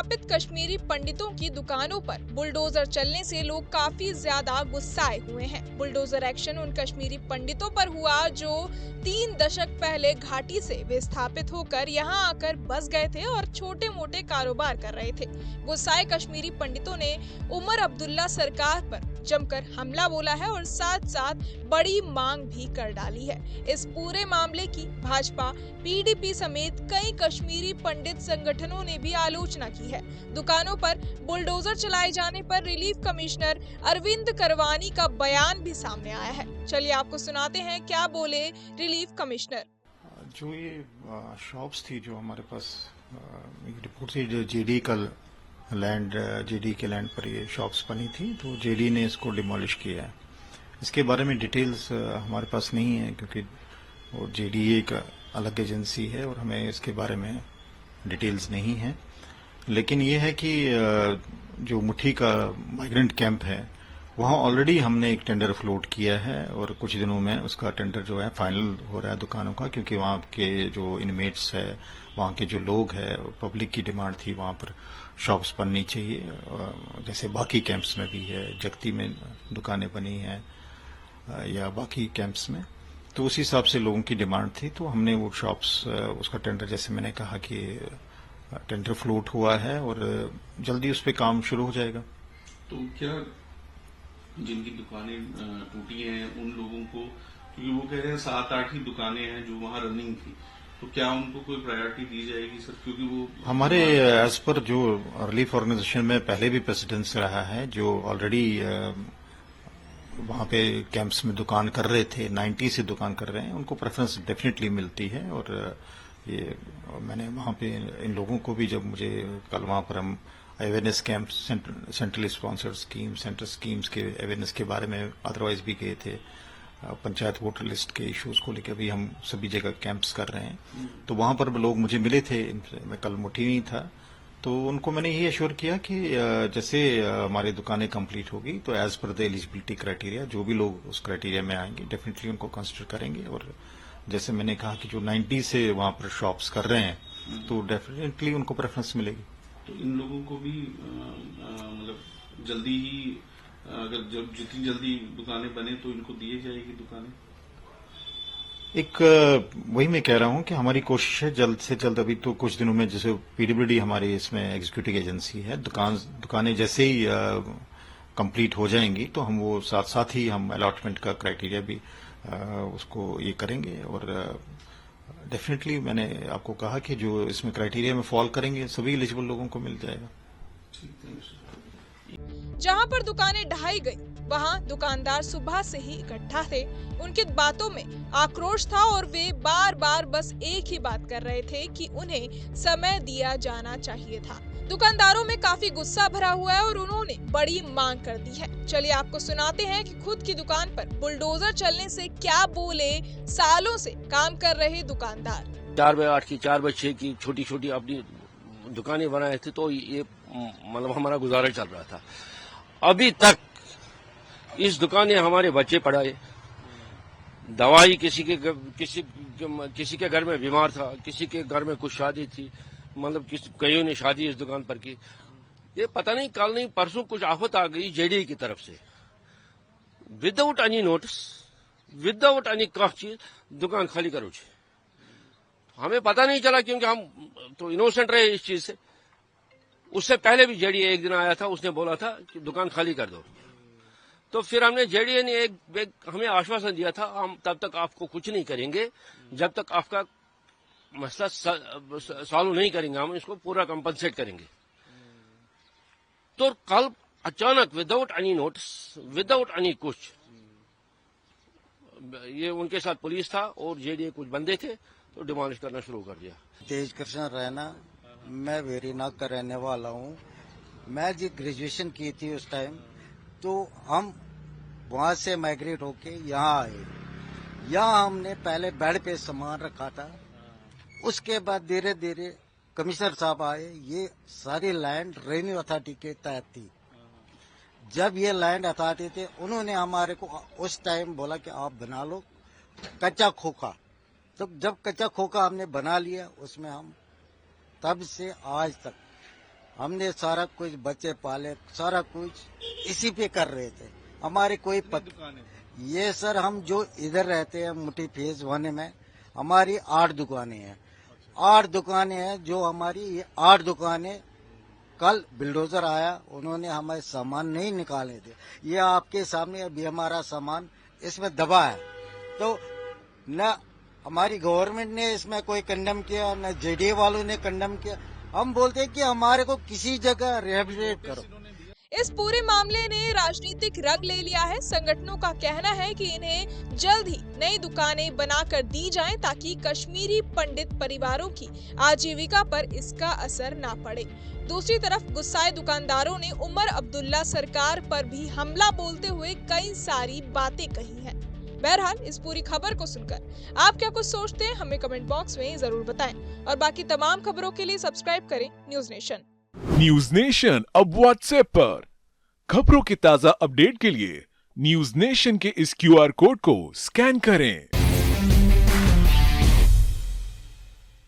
विस्थापित कश्मीरी पंडितों की दुकानों पर बुलडोजर चलने से लोग काफी ज्यादा गुस्साए हुए हैं। बुलडोजर एक्शन उन कश्मीरी पंडितों पर हुआ जो 3 दशक पहले घाटी से विस्थापित होकर यहां आकर बस गए थे और छोटे मोटे कारोबार कर रहे थे। गुस्साए कश्मीरी पंडितों ने उमर अब्दुल्ला सरकार पर जमकर हमला बोला है और साथ साथ बड़ी मांग भी कर डाली है। इस पूरे मामले की भाजपा, पीडीपी समेत कई कश्मीरी पंडित संगठनों ने भी आलोचना की है। दुकानों पर बुलडोजर चलाए जाने पर रिलीफ कमिश्नर अरविंद करवानी का बयान भी सामने आया है। चलिए आपको सुनाते हैं क्या बोले रिलीफ कमिश्नर। जो ये शॉप्स थी जो हमारे पास रिपोर्ट थी, जो जेडी का लैंड, जेडी के लैंड पर ये शॉप्स बनी थी, तो जेडी ने इसको डिमोलिश किया है। इसके बारे में डिटेल्स हमारे पास नहीं है क्योंकि वो जेडी एक अलग एजेंसी है और हमें इसके बारे में डिटेल्स नहीं है। लेकिन ये है कि जो मुट्ठी का माइग्रेंट कैंप है वहाँ ऑलरेडी हमने एक टेंडर फ्लोट किया है और कुछ दिनों में उसका टेंडर जो है फाइनल हो रहा है दुकानों का, क्योंकि वहाँ के जो इनमेट्स है, वहाँ के जो लोग हैं, पब्लिक की डिमांड थी वहाँ पर शॉप्स बननी चाहिए, जैसे बाकी कैंप्स में भी है, जगती में दुकानें बनी हैं या बाकी कैंप्स में। तो उस हिसाब से लोगों की डिमांड थी, तो हमने वो शॉप्स, उसका टेंडर, जैसे मैंने कहा कि टेंडर फ्लोट हुआ है और जल्दी उस पर काम शुरू हो जाएगा। तो क्या जिनकी दुकानें टूटी हैं उन लोगों को, क्योंकि वो कह रहे हैं 7-8 ही दुकानें हैं जो वहां रनिंग थी, तो क्या उनको कोई प्रायोरिटी दी जाएगी सर? क्योंकि वो हमारे एज पर जो रिलीफ ऑर्गेनाइजेशन में पहले भी प्रेसिडेंस रहा है, जो ऑलरेडी वहाँ पे कैंप्स में दुकान कर रहे थे, 90 से दुकान कर रहे हैं, उनको प्रेफरेंस डेफिनेटली मिलती है। और ये मैंने वहाँ पे इन लोगों को भी, जब मुझे कल वहाँ पर हम awareness camp, centrally sponsored scheme, central schemes के अवेयरनेस के बारे में अदरवाइज भी गए थे, पंचायत वोटर लिस्ट के इश्यूज को लेकर भी हम सभी जगह कैंप्स कर रहे हैं। तो वहाँ पर लोग मुझे मिले थे, मैं कल मुट्ठी नहीं था, तो उनको मैंने ये एश्योर किया कि जैसे हमारी दुकानें कंप्लीट होगी तो as per the eligibility criteria जो भी लोग उस क्राइटेरिया में आएंगे डेफिनेटली उनको कंसिडर करेंगे। और जैसे मैंने कहा कि जो 90 से वहाँ पर शॉप्स कर रहे हैं तो डेफिनेटली उनको प्रेफरेंस मिलेगी। तो इन लोगों को भी मतलब जल्दी ही, अगर जब जितनी जल्दी दुकानें बने तो इनको दिए जाएगी दुकानें। एक वही मैं कह रहा हूं कि हमारी कोशिश है जल्द से जल्द, अभी तो कुछ दिनों में, जैसे पीडब्ल्यूडी हमारी इसमें एग्जीक्यूटिव एजेंसी है, दुकानें जैसे ही कंप्लीट हो जाएंगी तो हम वो साथ साथ ही हम अलॉटमेंट का क्राइटेरिया भी उसको ये करेंगे। और डेफिनेटली मैंने आपको कहा कि जो इसमें क्राइटेरिया में फॉल करेंगे सभी एलिजिबल लोगों को मिल जाएगा। जहां पर दुकानें ढहाई गई वहां दुकानदार सुबह से ही इकट्ठा थे। उनकी बातों में आक्रोश था और वे बार बार बस एक ही बात कर रहे थे कि उन्हें समय दिया जाना चाहिए था। दुकानदारों में काफी गुस्सा भरा हुआ है और उन्होंने बड़ी मांग कर दी है। चलिए आपको सुनाते हैं कि खुद की दुकान पर बुलडोजर चलने से क्या बोले सालों से काम कर रहे दुकानदार। 4 बाय 8 की, 4 बाय 6 की छोटी छोटी अपनी दुकानें बनाए थे, तो ये मतलब हमारा गुजारा चल रहा था। अभी तक इस दुकान ने हमारे बच्चे पढ़ाए, दवाई, किसी के घर में बीमार था, किसी के घर में कुछ शादी थी, मतलब कईयों ने शादी इस दुकान पर की। ये पता नहीं कल नहीं परसों कुछ आफत आ गई जेडी की तरफ से, without any notice, without any कह चीज दुकान खाली करो। हमें पता नहीं चला क्योंकि हम तो इनोसेंट रहे इस चीज से। उससे पहले भी जेडीए एक दिन आया था, उसने बोला था कि दुकान खाली कर दो। तो फिर हमने, जेडीए ने हमें आश्वासन दिया था, हम तब तक आपको कुछ नहीं करेंगे जब तक आपका मसला सॉल्व नहीं करेंगे, हम इसको पूरा कंपनसेट करेंगे। तो कल अचानक without any notice, without any कुछ, ये उनके साथ पुलिस था और जेडीए कुछ बंदे थे, तो डिमोलिश करना शुरू कर दिया। तेज कृष्ण रैना, मैं वेरीनाग का रहने वाला हूँ। मैं जी ग्रेजुएशन की थी उस टाइम, तो हम वहाँ से माइग्रेट होके यहाँ आए। यहाँ हमने पहले बेड पे सामान रखा था, उसके बाद धीरे धीरे कमिश्नर साहब आए। ये सारी लैंड रेवेन्यू अथॉरिटी के तहत थी। जब ये लैंड अथॉरिटी थे, उन्होंने हमारे को उस टाइम बोला कि आप बना लो कच्चा खोखा। तो जब कच्चा खोखा हमने बना लिया, उसमें हम तब से आज तक हमने सारा कुछ बच्चे पाले, सारा कुछ इसी पे कर रहे थे। हमारे कोई ये सर हम जो इधर रहते हैं मुठी फेज 1 में हमारी 8 दुकानें हैं। 8 दुकानें हैं जो हमारी ये 8 दुकानें कल बिल्डोजर आया, उन्होंने हमारे सामान नहीं निकाले थे। ये आपके सामने अभी हमारा सामान इसमें दबा है। तो न हमारी गवर्नमेंट ने इसमें कोई कंडेम किया, न जेडीए वालों ने कंडेम किया। हम बोलते हैं कि हमारे को किसी जगह रिहेबिलिटेट करो। इस पूरे मामले ने राजनीतिक रंग ले लिया है। संगठनों का कहना है कि इन्हें जल्द ही नई दुकानें बनाकर दी जाएं ताकि कश्मीरी पंडित परिवारों की आजीविका पर इसका असर ना पड़े। दूसरी तरफ गुस्साए दुकानदारों ने उमर अब्दुल्ला सरकार पर भी हमला बोलते हुए कई सारी बातें कही हैं। बहरहाल इस पूरी खबर को सुनकर आप क्या कुछ सोचते हैं हमें कमेंट बॉक्स में जरूर बताएं और बाकी तमाम खबरों के लिए सब्सक्राइब करें न्यूज नेशन। न्यूज नेशन अब व्हाट्सएप पर खबरों के ताजा अपडेट के लिए न्यूज नेशन के इस QR कोड को स्कैन करें।